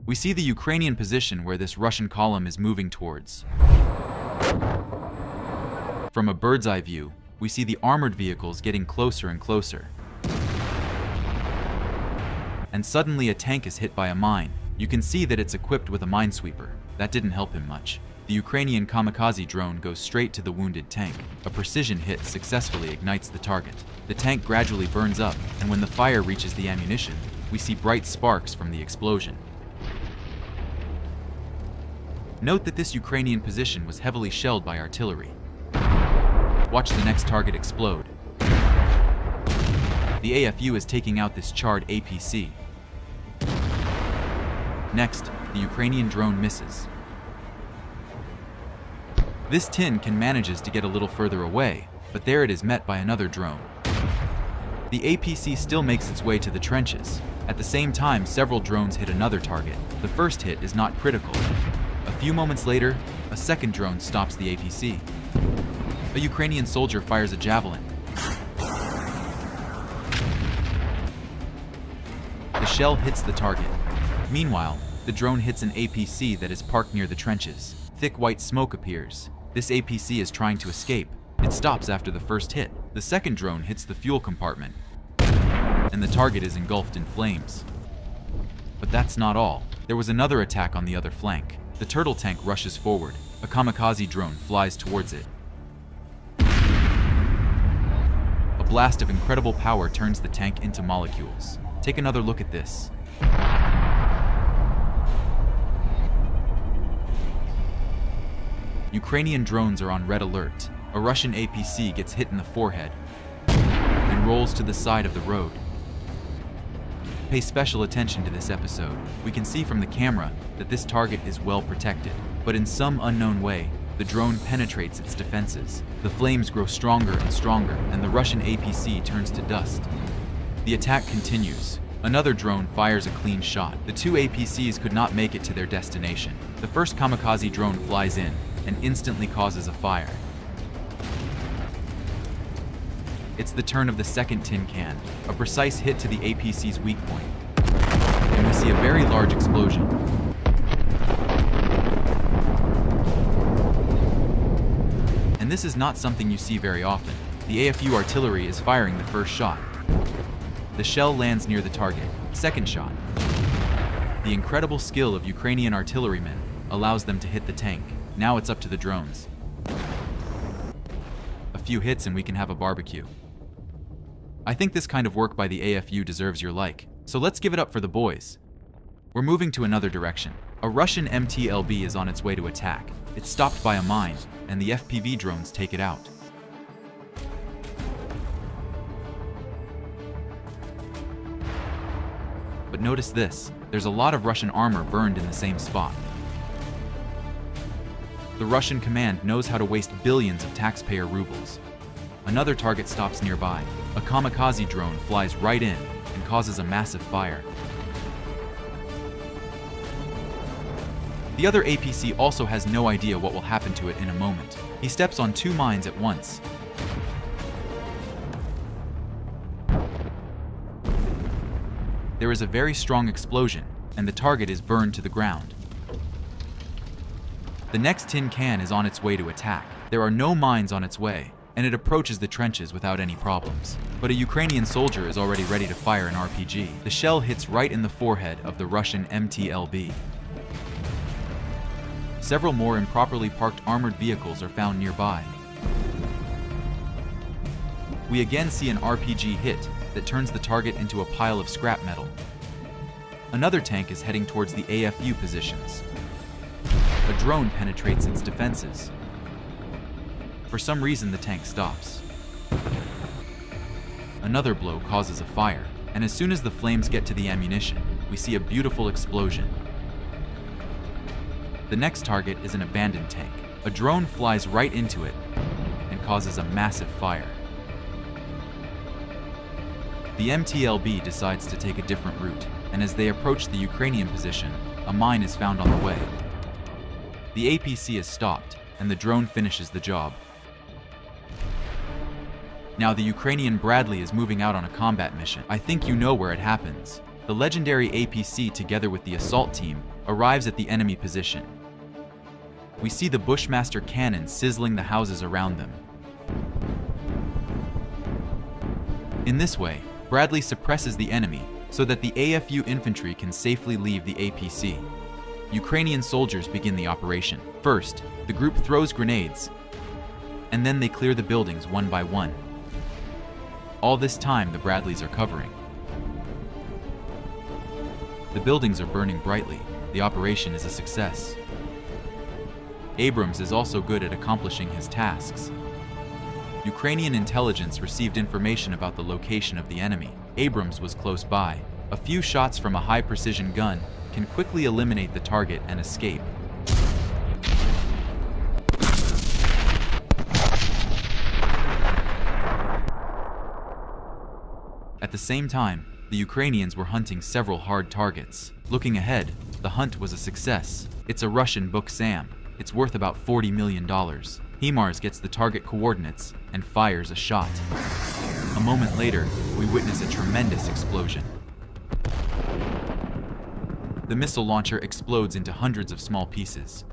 We see the Ukrainian position where this Russian column is moving towards. From a bird's eye view, we see the armored vehicles getting closer and closer. And suddenly a tank is hit by a mine. You can see that it's equipped with a minesweeper. That didn't help him much. The Ukrainian kamikaze drone goes straight to the wounded tank. A precision hit successfully ignites the target. The tank gradually burns up, and when the fire reaches the ammunition, we see bright sparks from the explosion. Note that this Ukrainian position was heavily shelled by artillery. Watch the next target explode. The AFU is taking out this charred APC. Next, the Ukrainian drone misses. This tin can manages to get a little further away, but there it is met by another drone. The APC still makes its way to the trenches. At the same time, several drones hit another target. The first hit is not critical. A few moments later, a second drone stops the APC. A Ukrainian soldier fires a javelin. The shell hits the target. Meanwhile, the drone hits an APC that is parked near the trenches. Thick white smoke appears. This APC is trying to escape. It stops after the first hit. The second drone hits the fuel compartment, and the target is engulfed in flames. But that's not all. There was another attack on the other flank. The turtle tank rushes forward. A kamikaze drone flies towards it. A blast of incredible power turns the tank into molecules. Take another look at this. Ukrainian drones are on red alert. A Russian APC gets hit in the forehead and rolls to the side of the road. Pay special attention to this episode. We can see from the camera that this target is well protected, but in some unknown way, the drone penetrates its defenses. The flames grow stronger and stronger, and the Russian APC turns to dust. The attack continues. Another drone fires a clean shot. The two APCs could not make it to their destination. The first kamikaze drone flies in and instantly causes a fire. It's the turn of the second tin can, a precise hit to the APC's weak point, and we see a very large explosion. And this is not something you see very often. The AFU artillery is firing the first shot. The shell lands near the target. Second shot. The incredible skill of Ukrainian artillerymen allows them to hit the tank. Now it's up to the drones. A few hits and we can have a barbecue. I think this kind of work by the AFU deserves your like, so let's give it up for the boys. We're moving to another direction. A Russian MTLB is on its way to attack. It's stopped by a mine, and the FPV drones take it out. But notice this, there's a lot of Russian armor burned in the same spot. The Russian command knows how to waste billions of taxpayer rubles. Another target stops nearby. A kamikaze drone flies right in and causes a massive fire. The other APC also has no idea what will happen to it in a moment. He steps on two mines at once. There is a very strong explosion, and the target is burned to the ground. The next tin can is on its way to attack. There are no mines on its way, and it approaches the trenches without any problems. But a Ukrainian soldier is already ready to fire an RPG. The shell hits right in the forehead of the Russian MTLB. Several more improperly parked armored vehicles are found nearby. We again see an RPG hit that turns the target into a pile of scrap metal. Another tank is heading towards the AFU positions. A drone penetrates its defenses. For some reason, the tank stops. Another blow causes a fire, and as soon as the flames get to the ammunition, we see a beautiful explosion. The next target is an abandoned tank. A drone flies right into it and causes a massive fire. The MTLB decides to take a different route, and as they approach the Ukrainian position, a mine is found on the way. The APC is stopped, and the drone finishes the job. Now the Ukrainian Bradley is moving out on a combat mission. I think you know where it happens. The legendary APC together with the assault team arrives at the enemy position. We see the Bushmaster cannon sizzling the houses around them. In this way, Bradley suppresses the enemy so that the AFU infantry can safely leave the APC. Ukrainian soldiers begin the operation. First, the group throws grenades, and then they clear the buildings one by one. All this time, the Bradleys are covering. The buildings are burning brightly. The operation is a success. Abrams is also good at accomplishing his tasks. Ukrainian intelligence received information about the location of the enemy. Abrams was close by. A few shots from a high-precision gun can quickly eliminate the target and escape. At the same time, the Ukrainians were hunting several hard targets. Looking ahead, the hunt was a success. It's a Russian book SAM. It's worth about $40 million. HIMARS gets the target coordinates and fires a shot. A moment later, we witness a tremendous explosion. The missile launcher explodes into hundreds of small pieces.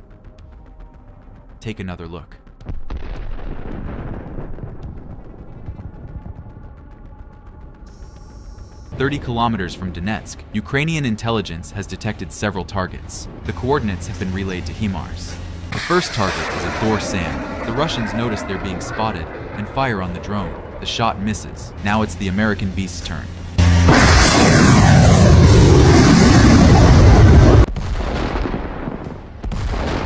Take another look. "30 kilometers from Donetsk, Ukrainian intelligence has detected several targets. The coordinates have been relayed to HIMARS. The first target is a Thor SAM. The Russians notice they're being spotted and fire on the drone. The shot misses. Now it's the American Beast's turn.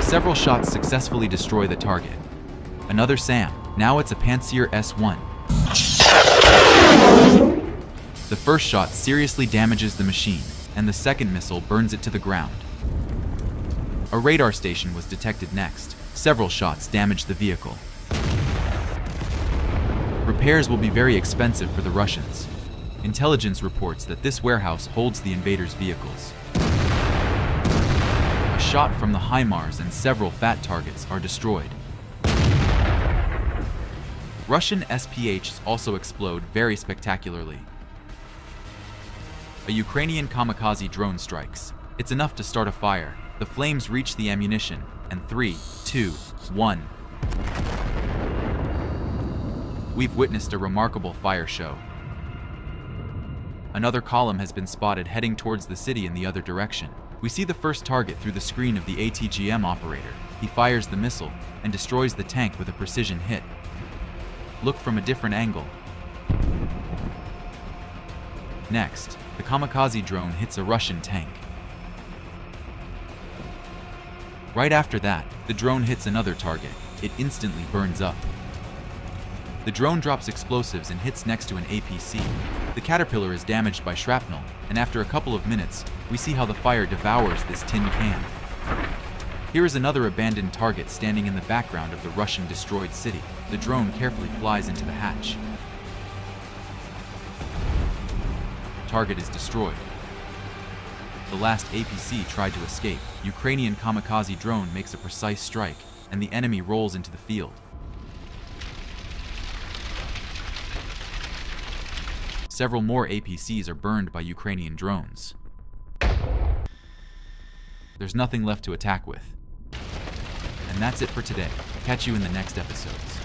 Several shots successfully destroy the target. Another SAM. Now it's a Pantsir S1. The first shot seriously damages the machine, and the second missile burns it to the ground. A radar station was detected next. Several shots damage the vehicle. Repairs will be very expensive for the Russians. Intelligence reports that this warehouse holds the invaders' vehicles. A shot from the HIMARS and several fat targets are destroyed. Russian SPHs also explode very spectacularly. A Ukrainian kamikaze drone strikes. It's enough to start a fire. The flames reach the ammunition, and 3, 2, 1. We've witnessed a remarkable fire show. Another column has been spotted heading towards the city in the other direction. We see the first target through the screen of the ATGM operator. He fires the missile and destroys the tank with a precision hit. Look from a different angle. Next, the kamikaze drone hits a Russian tank. Right after that, the drone hits another target. It instantly burns up. The drone drops explosives and hits next to an APC. The Caterpillar is damaged by shrapnel, and after a couple of minutes, we see how the fire devours this tin can. Here is another abandoned target standing in the background of the Russian destroyed city. The drone carefully flies into the hatch. Target is destroyed. The last APC tried to escape. Ukrainian kamikaze drone makes a precise strike, and the enemy rolls into the field. Several more APCs are burned by Ukrainian drones. There's nothing left to attack with. And that's it for today. Catch you in the next episodes.